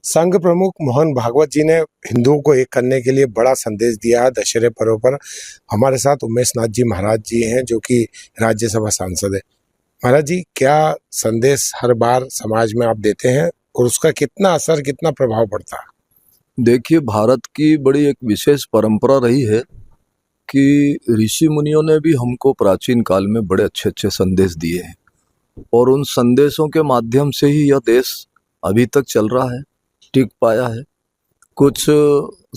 संघ प्रमुख मोहन भागवत जी ने हिंदुओं को एक करने के लिए बड़ा संदेश दिया है दशहरे पर्व पर। हमारे साथ उमेश नाथ जी महाराज जी हैं, जो कि राज्यसभा सांसद है। महाराज जी, क्या संदेश हर बार समाज में आप देते हैं और उसका कितना असर, कितना प्रभाव पड़ता है? देखिए, भारत की बड़ी एक विशेष परंपरा रही है कि ऋषि मुनियों ने भी हमको प्राचीन काल में बड़े अच्छे अच्छे संदेश दिए हैं और उन संदेशों के माध्यम से ही यह देश अभी तक चल रहा है, टिक पाया है। कुछ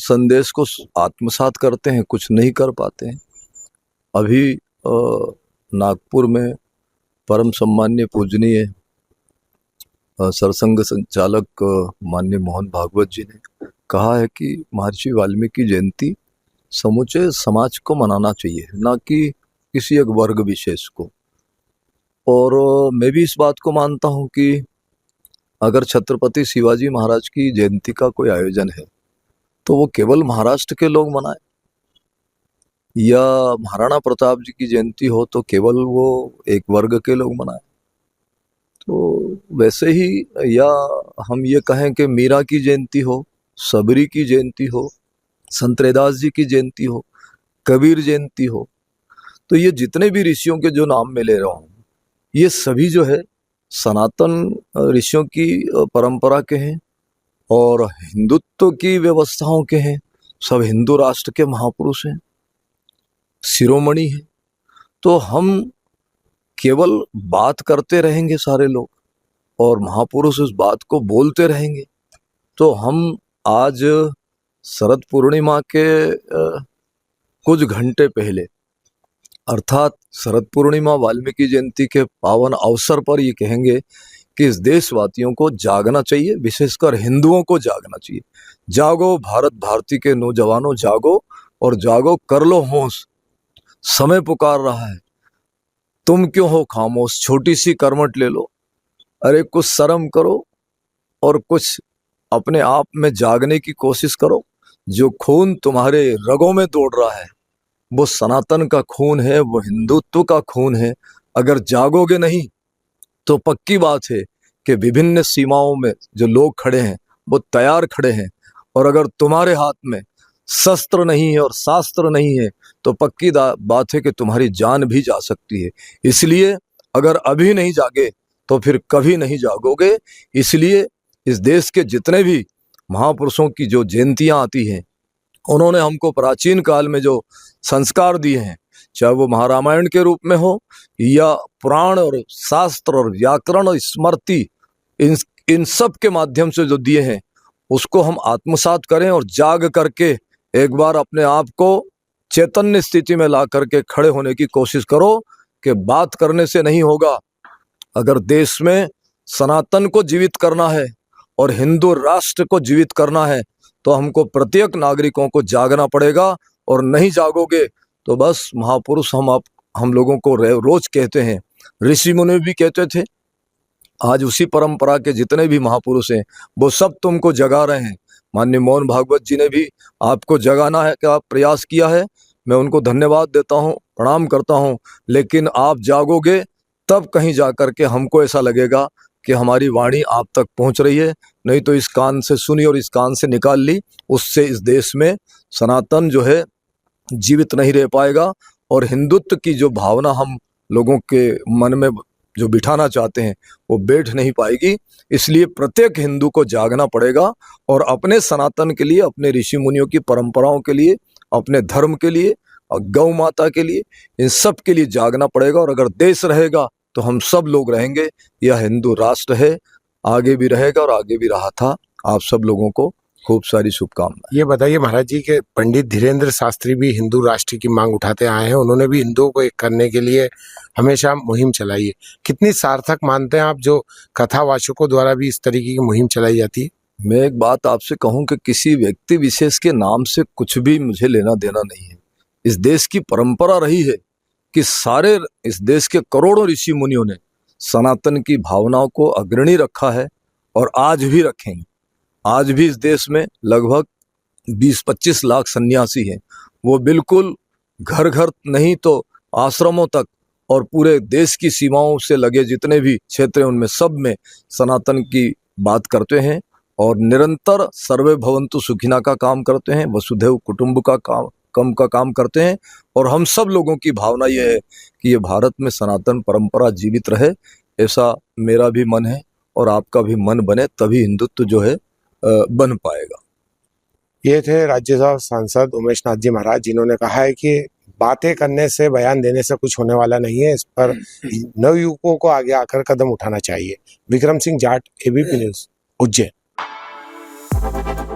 संदेश को आत्मसात करते हैं, कुछ नहीं कर पाते हैं। अभी नागपुर में परम सम्मान्य पूजनीय सरसंघ संचालक माननीय मोहन भागवत जी ने कहा है कि महर्षि वाल्मीकि जयंती समूचे समाज को मनाना चाहिए, ना कि किसी एक वर्ग विशेष को। और मैं भी इस बात को मानता हूँ कि अगर छत्रपति शिवाजी महाराज की जयंती का कोई आयोजन है तो वो केवल महाराष्ट्र के लोग मनाएं, या महाराणा प्रताप जी की जयंती हो तो केवल वो एक वर्ग के लोग मनाएं। तो वैसे ही, या हम ये कहें कि मीरा की जयंती हो, सबरी की जयंती हो, संत रैदास जी की जयंती हो, कबीर जयंती हो, तो ये जितने भी ऋषियों के जो नाम मैं ले रहा हूँ, ये सभी जो है सनातन ऋषियों की परंपरा के हैं और हिंदुत्व की व्यवस्थाओं के हैं। सब हिंदू राष्ट्र के महापुरुष हैं, शिरोमणि हैं। तो हम केवल बात करते रहेंगे सारे लोग और महापुरुष उस बात को बोलते रहेंगे। तो हम आज शरद पूर्णिमा के कुछ घंटे पहले, अर्थात शरद पूर्णिमा वाल्मीकि जयंती के पावन अवसर पर ये कहेंगे कि इस देशवासियों को जागना चाहिए, विशेषकर हिंदुओं को जागना चाहिए। जागो भारत भारती के नौजवानों, जागो और जागो, कर लो होश, समय पुकार रहा है, तुम क्यों हो खामोश, छोटी सी करवट ले लो। अरे कुछ शर्म करो और कुछ अपने आप में जागने की कोशिश करो। जो खून तुम्हारे रगों में दौड़ रहा है वो सनातन का खून है, वो हिंदुत्व का खून है। अगर जागोगे नहीं तो पक्की बात है कि विभिन्न सीमाओं में जो लोग खड़े हैं वो तैयार खड़े हैं, और अगर तुम्हारे हाथ में शस्त्र नहीं है और शास्त्र नहीं है तो पक्की बात है कि तुम्हारी जान भी जा सकती है। इसलिए अगर अभी नहीं जागे तो फिर कभी नहीं जागोगे। इसलिए इस देश के जितने भी महापुरुषों की जो जयंतियां आती हैं, उन्होंने हमको प्राचीन काल में जो संस्कार दिए हैं, चाहे वो महारामायण के रूप में हो या पुराण और शास्त्र और व्याकरण और स्मृति, इन सब के माध्यम से जो दिए हैं उसको हम आत्मसात करें और जाग करके एक बार अपने आप को चैतन्य स्थिति में ला करके खड़े होने की कोशिश करो। कि बात करने से नहीं होगा। अगर देश में सनातन को जीवित करना है और हिंदू राष्ट्र को जीवित करना है तो हमको प्रत्येक नागरिकों को जागना पड़ेगा। और नहीं जागोगे तो बस महापुरुष हम लोगों को रोज कहते हैं, ऋषि मुनि भी कहते थे, आज उसी परंपरा के जितने भी महापुरुष हैं वो सब तुमको जगा रहे हैं। माननीय मोहन भागवत जी ने भी आपको जगाना है का प्रयास किया है। मैं उनको धन्यवाद देता हूँ, प्रणाम करता हूँ। लेकिन आप जागोगे तब कहीं जा कर के हमको ऐसा लगेगा कि हमारी वाणी आप तक पहुंच रही है। नहीं तो इस कान से सुनी और इस कान से निकाल ली, उससे इस देश में सनातन जो है जीवित नहीं रह पाएगा और हिंदुत्व की जो भावना हम लोगों के मन में जो बिठाना चाहते हैं वो बैठ नहीं पाएगी। इसलिए प्रत्येक हिंदू को जागना पड़ेगा और अपने सनातन के लिए, अपने ऋषि मुनियों की परंपराओं के लिए, अपने धर्म के लिए और गौ माता के लिए, इन सब के लिए जागना पड़ेगा। और अगर देश रहेगा तो हम सब लोग रहेंगे। यह हिंदू राष्ट्र है, आगे भी रहेगा और आगे भी रहा था। आप सब लोगों को खूब सारी शुभकामनाएं। ये बताइए महाराज जी के पंडित धीरेन्द्र शास्त्री भी हिंदू राष्ट्र की मांग उठाते आए हैं। उन्होंने भी हिंदुओं को एक करने के लिए हमेशा मुहिम चलाई है। कितनी सार्थक मानते हैं आप जो कथावाचकों द्वारा भी इस तरीके की मुहिम चलाई जाती है? मैं एक बात आपसे कहूं कि किसी व्यक्ति विशेष के नाम से कुछ भी मुझे लेना देना नहीं है। इस देश की परंपरा रही है कि सारे इस देश के करोड़ों ऋषि मुनियों ने सनातन की भावनाओं को अग्रणी रखा है और आज भी रखेंगे। आज भी इस देश में लगभग 20-25 लाख सन्यासी हैं। वो बिल्कुल घर घर नहीं तो आश्रमों तक और पूरे देश की सीमाओं से लगे जितने भी क्षेत्र हैं उनमें सब में सनातन की बात करते हैं और निरंतर सर्वे भवन्तु सुखिना का काम करते हैं, वसुधैव कुटुंब का काम करते हैं। और हम सब लोगों की भावना ये है कि ये भारत में सनातन परंपरा जीवित रहे, ऐसा मेरा भी मन है और आपका भी मन बने, तभी हिंदुत्व जो है बन पाएगा। ये थे राज्यसभा सांसद उमेश नाथ जी महाराज, जिन्होंने कहा है कि बातें करने से, बयान देने से कुछ होने वाला नहीं है। इस पर नवयुवकों को आगे आकर कदम उठाना चाहिए। Vikram Singh Jat, ABP news, Ujjain.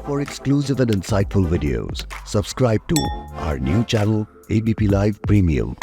For exclusive and insightful videos, subscribe to our new channel ABP Live Premium.